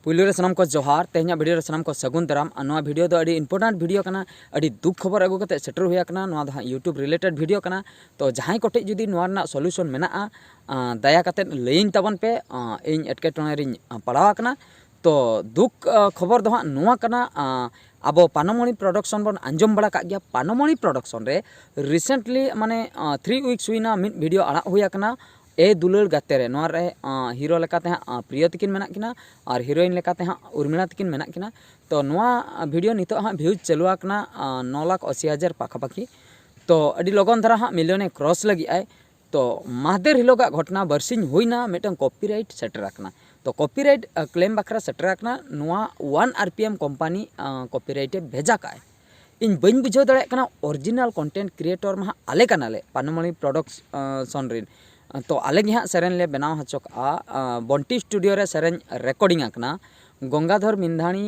पुलू सामान को जोहार तेहना वीडियो सामान को सगुन दाराम नवा वीडियो दो अड़ी इम्पोर्टेंट वीडियो कना अड़ी दुख खबर अगू कते सेटर हुआ कना नवा दो यूट्यूब रिलेटेड वीडियो कना तो जहां कोटे जुदी नवा रना सॉल्यूशन मेना दया कते लइन तबन पे इन एटकेटोने रिन पड़ावा कना तो दुख खबर दो नवा कना अब पानमणि प्रोडक्शन बन आंजम बड़ा का गया पानमणि प्रोडक्शन रे रिसेंटली माने 3 वीक्स हुईना मिड वीडियो आड़ा हुआ कना ए दुलार गाते रे नोर रे हीरो लेकाते हाँ प्रिय तकिन मेना किना और हीरोइन लेकाते हाँ उर्मिला तकिन मेना किना तो नोआ वीडियो नितो हाँ व्यूज चलुआ कना 9,80,000 पाखापाखी तो अड़ी लगन धरा हाँ मिलियने क्रॉस लगी आए तो माहदेर हिलोगा घटना बरसिंग हुईना मिटन कॉपीराइट सेटर आकना तो कॉपीराइट क्लेम बखरा सेटर आकना नोआ 1 RPM कंपनी कॉपीराइटे भेजा काए इन बन बुझाव दाड़े कना ओरिजिनल कंटेंट क्रिएटर मा आले कनाले पानमणि प्रोडक्शन रिन तो आले हाँ सेरेन ले बनाव हचोका बंटी स्टूडियो रे सेरेन रेकॉर्डिंग आकना गंगाधर मिंधाणी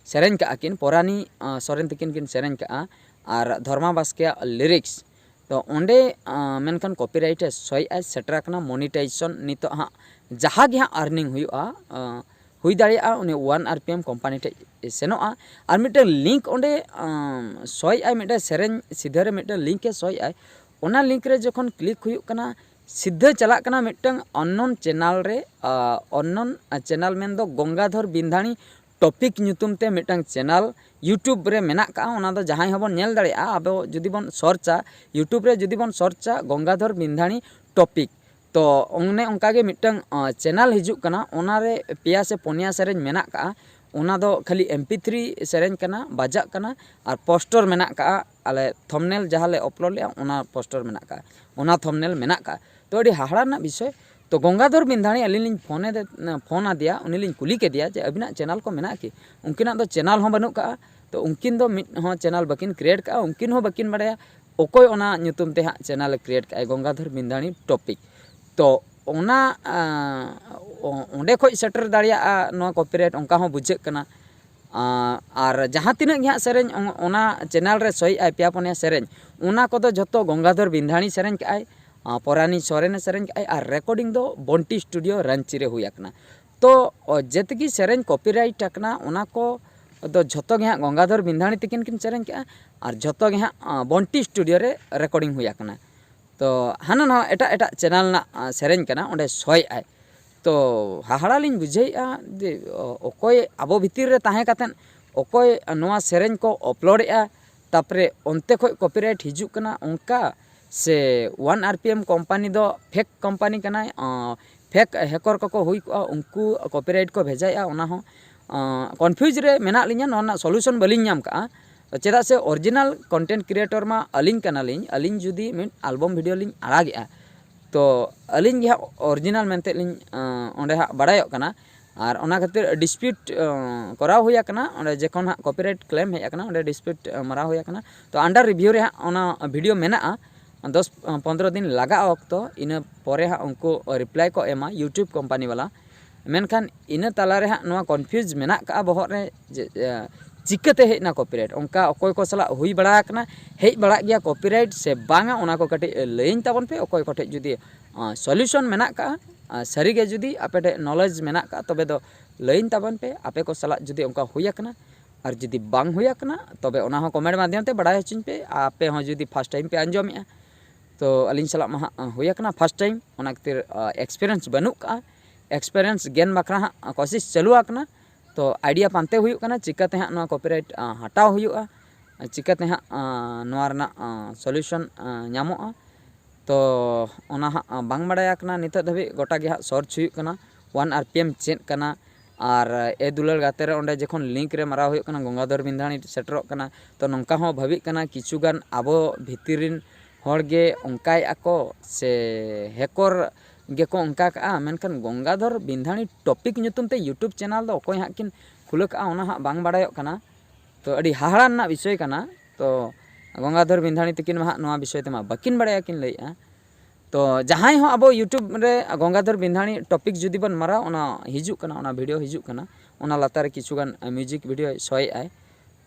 सेरेन का किन पोरानी सोरेन तकिन किन सेरेन का और धर्मा बास्के लिरिक्स तो ओंडे मेनखान कॉपीराइट सही सेटर आकना मोनिटाइजेशन नितो हाँ जहाँ गे हाँ अर्निंग हुआ हुई दाड़िया उन्हें 1 RPM कंपनी टे सेनोआ और मिटे लिंक ओंडे सही मिटे सेरेन सीधे रे मिटे लिंक सही ओना लिंक रे जखन क्लिक हुई कना सीधे चला कना मिटंग अननोन चैनल रे अननोन चैनल मेन दो गंगाधर बिंधाणी टॉपिक ᱧᱩᱛᱩᱢ ते मिटंग चैनल यूट्यूब रे मेना का ओना दो जहां हबन नेल दाड़िया अब जुदी बन सर्चा यूट्यूब रे जुदी बन सर्चा गंगाधर बिंधाणी टॉपिक तो ओने ओंका गे मिटंग चैनल हिजुक कना ओना रे पेया से पोनिया सेरेन मेना का ओना दो खाली MP3 सेरेन कना बाजा कना और पोस्टर मेना का आले थंबनेल जहां ले अपलोड ले ओना पोस्टर मेना का ओना थंबनेल मेना का तो अड़ी हाहड़ा ना विषय तो गंगाधर बिंधाणी अलिन फोन आदिया उनिलिन कुली के दिया जे अबिना चैनल को मेना कि उनकिना दो चैनल हो बनु का तो उनकिन दो मिट हो चैनल बकिन क्रिएट का उनकिन हो बकिन बड़ाया ओकोय ओना ᱧᱩᱛᱩᱢ ते हा चैनल क्रिएट का गंगाधर बिंधाणी टॉपिक तो ओना ओंडे खोज सेटर दाड़िया नो कॉपीराइट उनका हो बुझे कना और जहाँ तीन गे सेरेन ओना चैनल रे सही पेया पनिया सेरेन ओना कोदो जतो गंगाधर बिंधाणी सेरेन का पोरानी सोरेन सेरेन का और रेकॉर्डिंग दो बंटी स्टूडियो रांची रे हुई आकना तो जेतगी सेरेन कॉपीराइट आकना ओना को दो झतो गे गंगाधर बिंधाणी तकिन किन सेरेन का और झतो गे बंटी स्टूडियो रे रेकॉर्डिंग हुई आकना तो हाना ना एटा एटा चैनल ना सेरेन कना ओंडे सही तो हाहाड़ा लिन बुझेआ जे ओकोय आबो भितिर रे ताहे कातेन ओकोय नोआ सेरेन को अपलोड तापरे ओंते खोय कॉपीराइट हिजुक कना उनका से 1 RPM कंपनी दो फेक कंपनी कना फेक हैकर को हुई को उनको कॉपीराइट को भेजाया ओना हो कन्फ्यूज रे मेना लिया नोना सॉल्यूशन बलिन नाम का चेदा से ओरिजिनल कंटेंट क्रिएटर मा अलिन कना लिन अलिन जुदी मिन एल्बम वीडियो लिन आड़ागेआ तो अलिन गे ओरिजिनल मेनते लिन ओंडे हा बड़ायो कना और ओना खातिर डिस्प्यूट कराव हुआ कना ओंडे जेखन हा कॉपीराइट क्लेम हेज कना ओंडे डिस्प्यूट मरा हुआ कना तो अंडर रिव्यू रे हा ओना वीडियो मेना 10-15 दिन लगा वक्त इन परे हाँ उनको रिप्लाई को एमा यूट्यूब कंपनी वाला मेनखान इन तलारे हाँ नवा कन्फ्यूज मेना का बहर रे चिकाते हेना कॉपीराइट उनका अकोय को सला हुई बड़ा कना हेज बड़ा गया कॉपीराइट से बांगा उना को कटे लइन ताबन पे अकोय कोठे जुदी सॉल्यूशन मेना का सारी गे जुदी आपे नॉलेज मेना का तबे दो लइन ताबन पे आपे को सला जुदी उनका हुई कना और जुदी बांग हुई कना तबे उना हो कमेंट माध्यम ते बड़ा हचिन पे आपे हो जुदी फर्स्ट टाइम पे आंजोमिया तो अलिन सला मा हुई कना फर्स्ट टाइम ओना खातिर एक्सपीरियंस बनू का एक्सपीरियंस गेन बखरा हाँ कोशिश चलू आकना तो आइडिया पानते हुई कना चिकाते हाँ नवा कॉपीराइट हटाव हुआ चिकाते हाँ नवा रना सॉल्यूशन ᱧᱟᱢᱚᱜᱼᱟ तो ओना हाँ बांग बड़ाया कना नित धाबी गोटा गे हाँ सर्च हुई कना 1 RPM चेक कना और ए दुलार गाते रे ओंडे जखन लिंक रे मारा हुई कना गंगाधर बिंधाणी सेटरोक कना तो नोंका हो भावी कना किछुगान आबो भितिरिन हड़गे अंकाय आको से हेकर गेको अंका का मेनखान गंगाधर बिंधाणी टॉपिक ᱧᱩᱛᱩᱢ ते यूट्यूब चैनल दो अकोय हां किन खुला का ओना हां बांग बाड़ायो कना तो अड़ी हाहाड़ा ना विषय कना तो गंगाधर बिंधाणी तकिन मा नवा विषय तेमा बकिन बाड़ाया किन लैया तो जहां हो अब यूट्यूब रे गंगाधर बिंधाणी टॉपिक जुदी बन मारा ओना हिजुक कना ओना वीडियो हिजुक कना ओना लातार किछुगान म्यूजिक वीडियो सय आय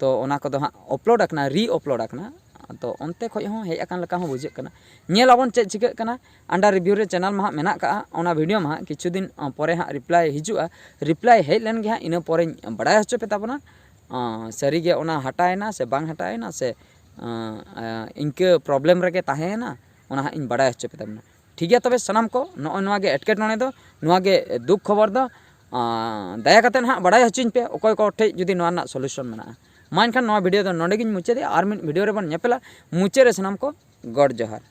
तो ओना को दो हां अपलोड आकना री अपलोड आकना तो onte khoj hon hej akan leka hon bujhaᱹᱜ ᱠᱟᱱᱟ ᱧᱮᱞ ᱟᱵᱚᱱ ᱪᱮᱫ ᱪᱤᱠᱟᱹᱜ ᱠᱟᱱᱟ ᱟᱱᱰᱟᱨ ᱨᱤᱵᱷᱤᱭᱩ ᱨᱮ ᱪᱮᱱᱮᱞ ᱢᱟ ᱦᱟᱸᱜ ᱢᱮᱱᱟᱜ ᱠᱟᱜᱼᱟ ᱚᱱᱟ ᱵᱷᱤᱰᱤᱭᱳ ᱢᱟ ᱦᱟᱸᱜ ᱠᱤᱪᱷᱩ ᱫᱤᱱ ᱯᱚᱨᱮ ᱦᱟᱸᱜ ᱨᱤᱯᱞᱟᱭ ᱦᱤᱡᱩᱜᱼᱟ ᱨᱤᱯᱞᱟᱭ ᱦᱮᱡ ᱞᱮᱱ ᱜᱮ ᱦᱟᱸᱜ ᱤᱱᱟᱹ ᱯᱚᱨᱮᱧ ᱵᱟᱲᱟᱭ ᱦᱚᱪᱚ ᱯᱮ ᱛᱟᱵᱚᱱᱟ ᱥᱟᱹᱨᱤᱜᱮ ᱚᱱᱟ ᱦᱟᱴᱟᱭᱮᱱᱟ ᱥᱮ ᱵᱟᱝ ᱦᱟᱴᱟᱭᱮᱱᱟ ᱥᱮ ᱤᱱᱠᱟᱹ ᱯᱨᱚᱵᱞᱮᱢ ᱨᱮᱜᱮ ᱛᱟᱦᱮᱸᱭᱮᱱᱟ ᱚᱱᱟ ᱦᱟᱸᱜ ᱤᱧ ᱵᱟᱲᱟᱭ ᱦᱚᱪᱚ ᱯᱮ ᱛᱟᱵᱚᱱᱟ ᱴᱷᱤᱠ ᱜᱮᱭᱟ ᱛᱚᱵᱮ ᱥᱟᱱᱟᱢ ᱠᱚ ᱱᱚᱜᱼᱚᱭ ᱱᱚᱣᱟ ᱜᱮ ᱮᱴᱠᱮᱴᱚᱬᱮ ᱫᱚ ᱱᱚᱣᱟ ᱜᱮ ᱫᱩᱠ ᱠᱷᱚᱵᱚᱨ ᱫᱚ ᱫᱟᱭᱟ ᱠᱟᱛᱮ ᱦᱟᱸᱜ ᱵᱟᱲᱟᱭ ᱦᱚᱪᱚᱧ ᱯᱮ ᱚᱠᱚᱭ ᱠᱚ ᱴᱷᱮᱡ ᱡᱩᱫᱤ ᱱᱚᱣᱟ ᱨᱮᱱᱟᱜ ᱥᱚᱞᱩᱥᱚᱱ ᱢᱮᱱᱟᱜᱼᱟ ᱢᱟ ᱮᱱᱠᱷᱟन ᱱᱚᱣᱟ ᱵᱷᱤᱰᱤᱭᱳ ᱫᱚ ᱱᱚᱰᱮ ᱜᱤᱧ ᱢᱩᱪᱟᱹᱫᱮᱜᱼᱟ ᱟᱨ ᱢᱤᱫ ᱵᱷᱤᱰᱤᱭᱳ ᱨᱮᱵᱚᱱ ᱧᱮᱯᱮᱞᱟ ᱢᱩᱪᱟᱹᱫ ᱨᱮ ᱥᱟᱱᱟᱢ ᱠᱚ ᱜᱚᱰ ᱡᱚᱦᱟᱨ